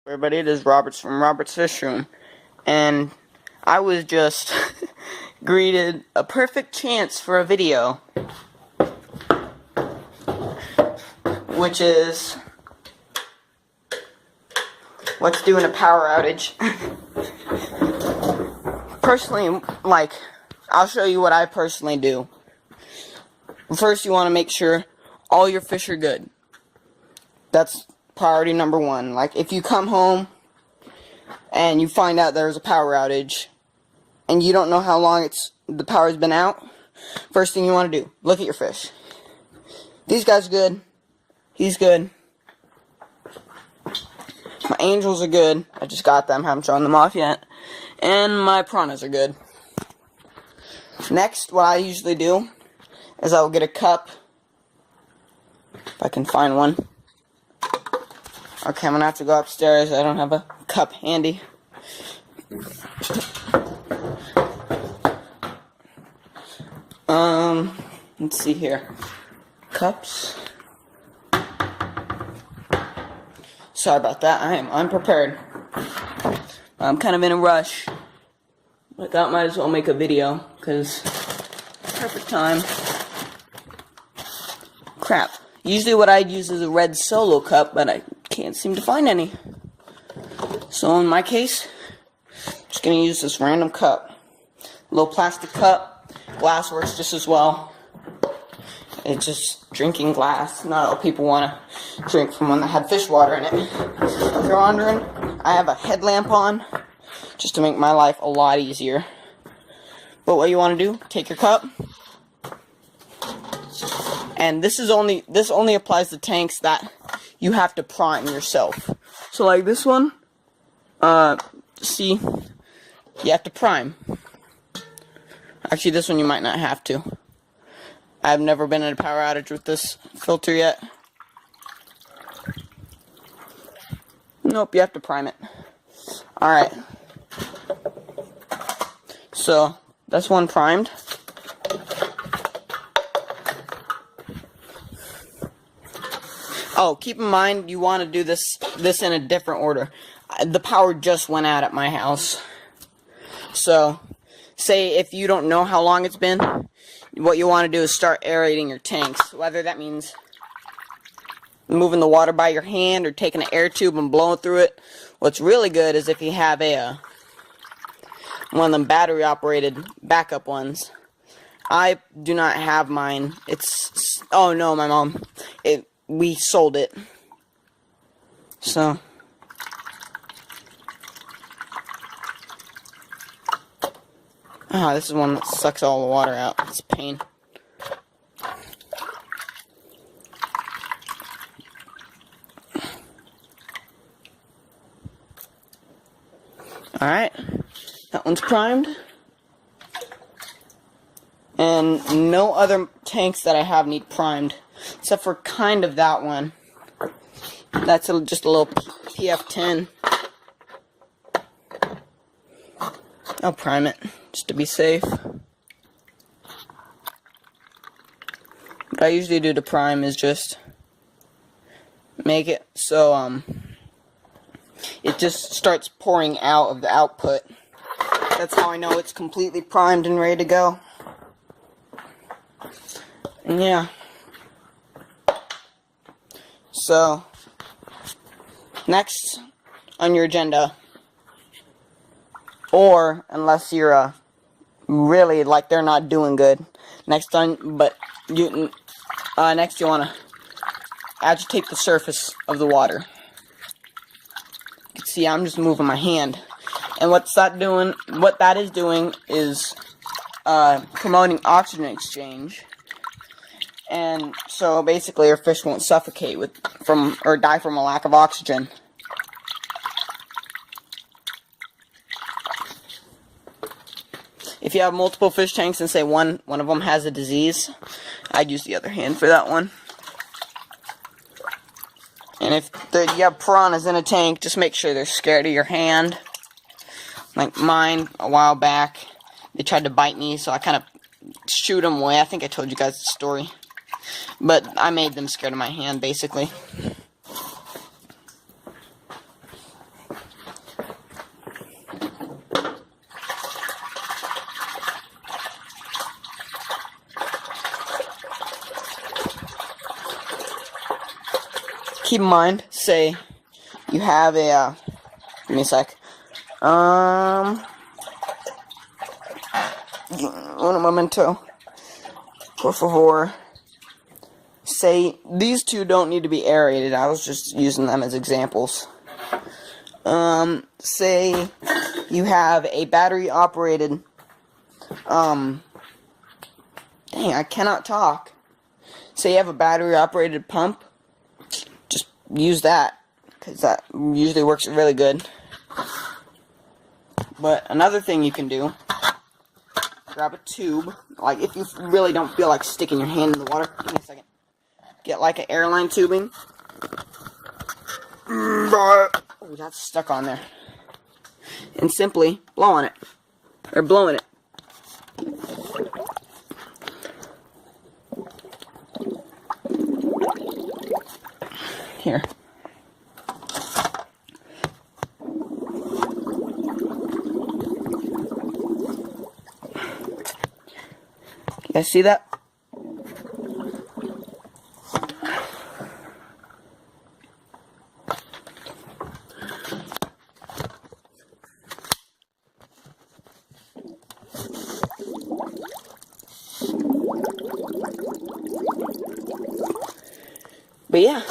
Everybody, it is Roberts from Robert's Fish Room, and I was just greeted a perfect chance for a video, which is what's doing a power outage. Personally, I'll show you what I personally do. First, you want to make sure all your fish are good. That's priority number one. Like, if you come home and you find out there's a power outage and you don't know how long the power's been out, first thing you want to do, look at your fish. These guys are good. He's good. My angels are good. I just got them. Haven't shown them off yet. And my piranhas are good. Next, what I usually do is I'll get a cup. If I can find one. Okay, I'm gonna have to go upstairs. I don't have a cup handy. Let's see here. Cups. Sorry about that. I am unprepared. I'm kind of in a rush. I thought I might as well make a video, because perfect time. Crap. Usually what I'd use is a red Solo cup, but I can't seem to find any. So in my case, I'm just going to use this random cup. Little plastic cup. Glass works just as well. It's just drinking glass. Not all people want to drink from one that had fish water in it. If you're wondering, I have a headlamp on just to make my life a lot easier. But what you want to do, take your cup. And this only applies to tanks that you have to prime yourself. So like this one, see, you have to prime. Actually, this one you might not have to. I've never been in a power outage with this filter yet. Nope, you have to prime it. Alright. So, that's one primed. Oh, keep in mind, you want to do this in a different order. The power just went out at my house. So, say if you don't know how long it's been, what you want to do is start aerating your tanks. Whether that means moving the water by your hand or taking an air tube and blowing through it. What's really good is if you have one of them battery operated backup ones. I do not have mine. Oh no, my mom. We sold it. So. This is one that sucks all the water out. It's a pain. Alright. That one's primed. And no other tanks that I have need primed. Except for kind of that one. That's just a little PF10. I'll prime it, just to be safe. What I usually do to prime is just make it so it just starts pouring out of the output. That's how I know it's completely primed and ready to go. And yeah. So, next on your agenda, or unless you're really like they're not doing good, next you want to agitate the surface of the water. You can see I'm just moving my hand, and what that is doing is promoting oxygen exchange. And so basically your fish won't suffocate or die from a lack of oxygen. If you have multiple fish tanks and say one of them has a disease, I'd use the other hand for that one. And if you have piranhas in a tank, just make sure they're scared of your hand. Like mine, a while back, they tried to bite me, so I kind of shoot them away. I think I told you guys the story. But I made them scared of my hand, basically. keep in mind, say you have a, give me a sec. Un momento. Por favor. Say, these two don't need to be aerated. I was just using them as examples. Say you have a battery-operated, dang, I cannot talk. Say you have a battery-operated pump. Just use that, because that usually works really good. But another thing you can do, grab a tube, like if you really don't feel like sticking your hand in the water, give me a second. Get like an airline tubing. Oh, that's stuck on there. And simply blow on it. Or blowing it. Here. You guys see that? But yeah,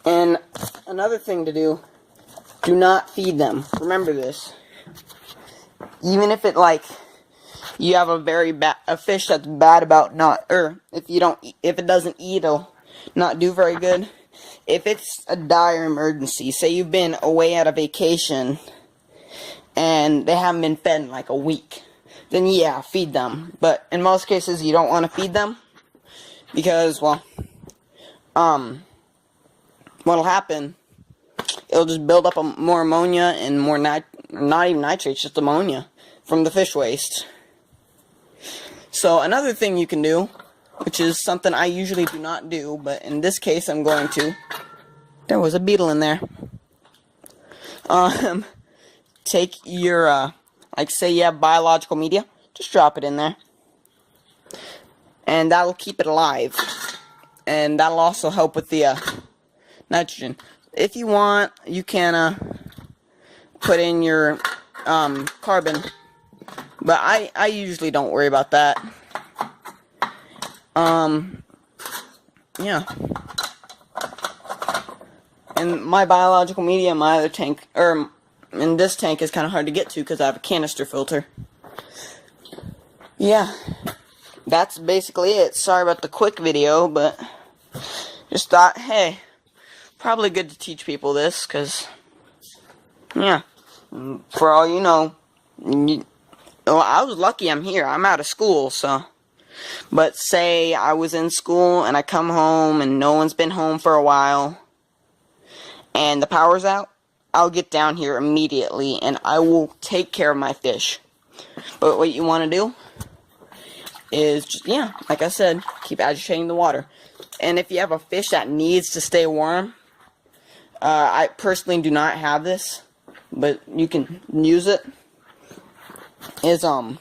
and another thing to do not feed them. Remember this. Even if it, like, you have a fish that's bad about if it doesn't eat, it'll not do very good. If it's a dire emergency, say you've been away at a vacation and they haven't been fed in like a week, then yeah, feed them. But in most cases, you don't want to feed them because, well, what'll happen, it'll just build up more ammonia and more not even nitrates, just ammonia from the fish waste. So another thing you can do, which is something I usually do not do, but in this case I'm going to. There was a beetle in there. Take your, like say you have biological media, just drop it in there. And that'll keep it alive. And that'll also help with the nitrogen. If you want, you can put in your carbon, but I usually don't worry about that. Yeah. And my biological media in my other tank, or in this tank, is kind of hard to get to because I have a canister filter. Yeah. That's basically it. Sorry about the quick video, but just thought, hey, probably good to teach people this, because, yeah, for all you know, well, I was lucky I'm here. I'm out of school, so, but say I was in school and I come home and no one's been home for a while and the power's out, I'll get down here immediately and I will take care of my fish. But what you want to do is just, yeah, like I said, keep agitating the water. And if you have a fish that needs to stay warm, I personally do not have this, but you can use it, is, dang,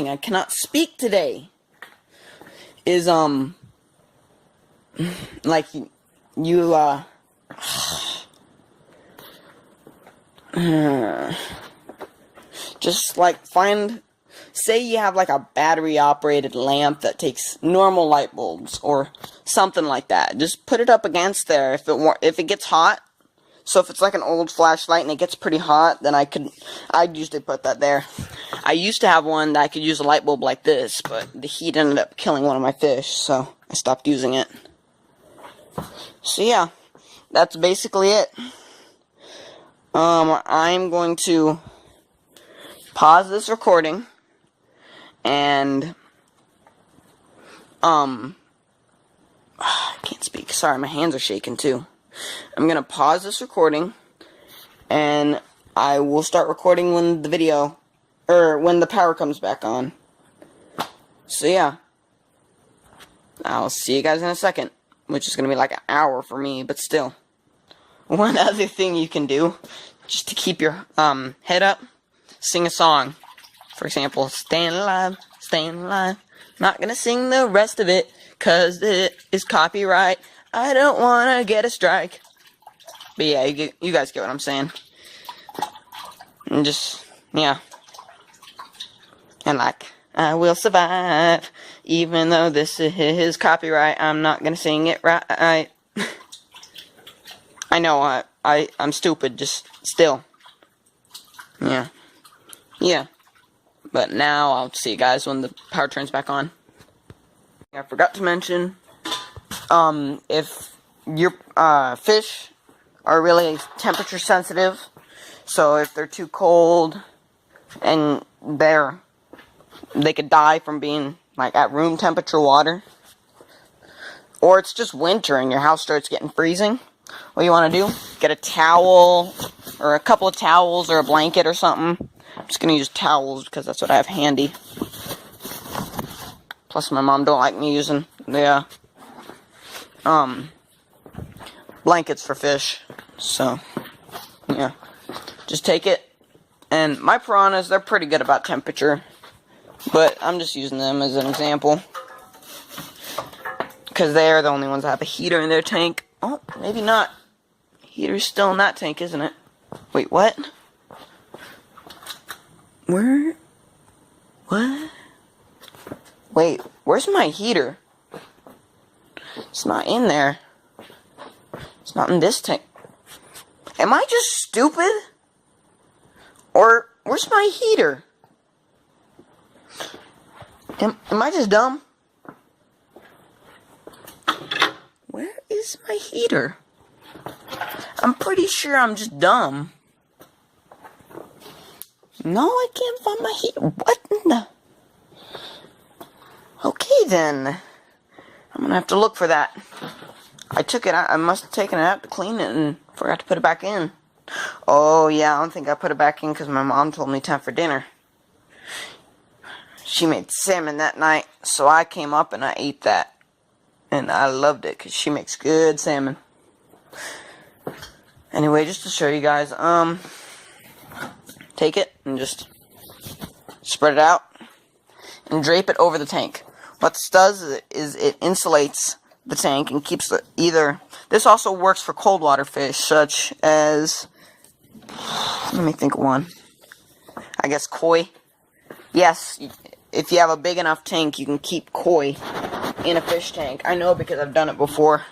I cannot speak today, is, like, you, just, like, say you have, like, a battery-operated lamp that takes normal light bulbs, or something like that. Just put it up against there if it gets hot. So if it's like an old flashlight and it gets pretty hot, then I'd usually put that there. I used to have one that I could use a light bulb like this, but the heat ended up killing one of my fish, so I stopped using it. So yeah, that's basically it. I'm going to pause this recording and I can't speak. Sorry, my hands are shaking too. I'm gonna pause this recording and I will start recording when when the power comes back on. So yeah, I'll see you guys in a second, which is gonna be like an hour for me, but still. One other thing you can do, just to keep your head up, sing a song. For example, staying alive, staying alive. Not gonna sing the rest of it, 'cause it is copyright. I don't wanna get a strike. But yeah, you guys get what I'm saying. And just, yeah. And like, I will survive, even though this is copyright. I'm not gonna sing it right. I know I'm stupid, just still. Yeah. Yeah. But now I'll see you guys when the power turns back on. I forgot to mention, if your fish are really temperature sensitive, so if they're too cold and they could die from being like at room temperature water, or it's just winter and your house starts getting freezing, what you want to do, get a towel or a couple of towels or a blanket or something. I'm just going to use towels because that's what I have handy. Plus my mom don't like me using the blankets for fish. So yeah, just take it. And my piranhas, they're pretty good about temperature, but I'm just using them as an example because they're the only ones that have a heater in their tank. Oh, maybe not. Heater's still in that tank, isn't it? Wait, what? Where? What? Wait, where's my heater? It's not in there. It's not in this tank. Am I just stupid? Or, where's my heater? Am I just dumb? Where is my heater? I'm pretty sure I'm just dumb. No, I can't find my heater. What in the... Okay, then. I'm gonna have to look for that. I took it out. I must have taken it out to clean it and forgot to put it back in. Oh, yeah, I don't think I put it back in because my mom told me time for dinner. She made salmon that night, so I came up and I ate that. And I loved it because she makes good salmon. Anyway, just to show you guys, take it and just spread it out and drape it over the tank. What this does is it insulates the tank and keeps the this also works for cold water fish such as, let me think of one, I guess koi. Yes, if you have a big enough tank you can keep koi in a fish tank. I know because I've done it before.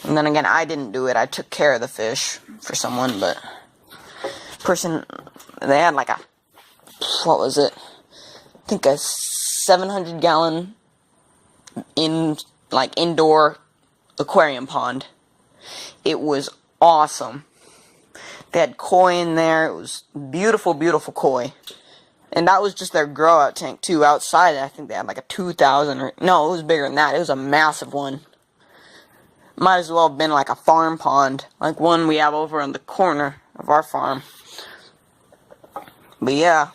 And then again, I didn't do it. I took care of the fish for someone, but they had like a, what was it? I think a 700-gallon indoor aquarium pond. It was awesome. They had koi in there. It was beautiful, beautiful koi. And that was just their grow-out tank, too. Outside, I think they had like a 2,000 or... No, it was bigger than that. It was a massive one. Might as well have been like a farm pond. Like one we have over in the corner of our farm. But yeah.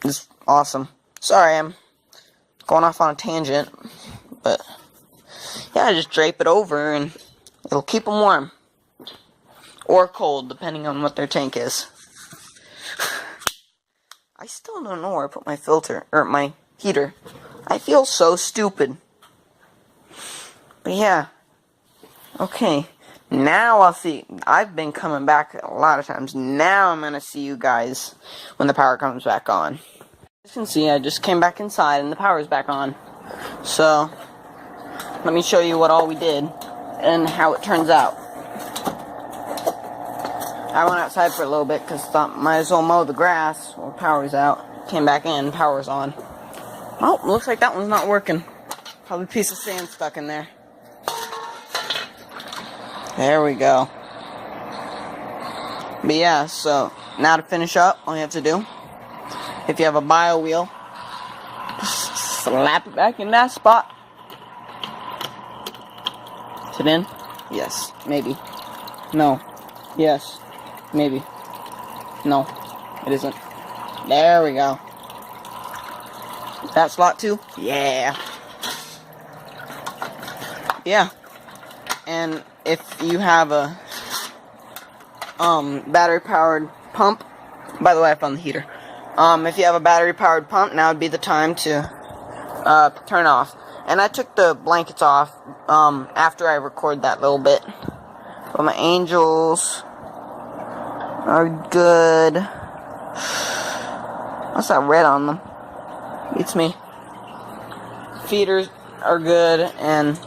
Just awesome. Sorry, I'm going off on a tangent. But yeah, just drape it over and it'll keep them warm. Or cold, depending on what their tank is. I still don't know where I put my filter, or my heater. I feel so stupid. But yeah. Okay. Now I'll see. I've been coming back a lot of times. Now I'm gonna see you guys when the power comes back on. As you can see, I just came back inside and the power's back on. So, let me show you what all we did and how it turns out. I went outside for a little bit because I thought might as well mow the grass while the power's out. Came back in, power's on. Oh, looks like that one's not working. Probably a piece of sand stuck in there. There we go. But yeah, so now to finish up, all you have to do, if you have a bio wheel, just slap it back in that spot. Is it in? Yes, maybe. No. Yes. Maybe. No, it isn't. There we go. That slot too? Yeah. Yeah. And if you have a battery powered pump, by the way, I found the heater. If you have a battery powered pump, now would be the time to turn off. And I took the blankets off after I recorded that little bit. But my angels are good. What's that red on them? It's me. Feeders are good, and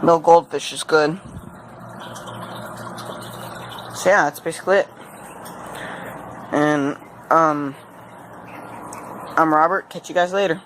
little goldfish is good. So yeah, that's basically it. And I'm Robert. Catch you guys later.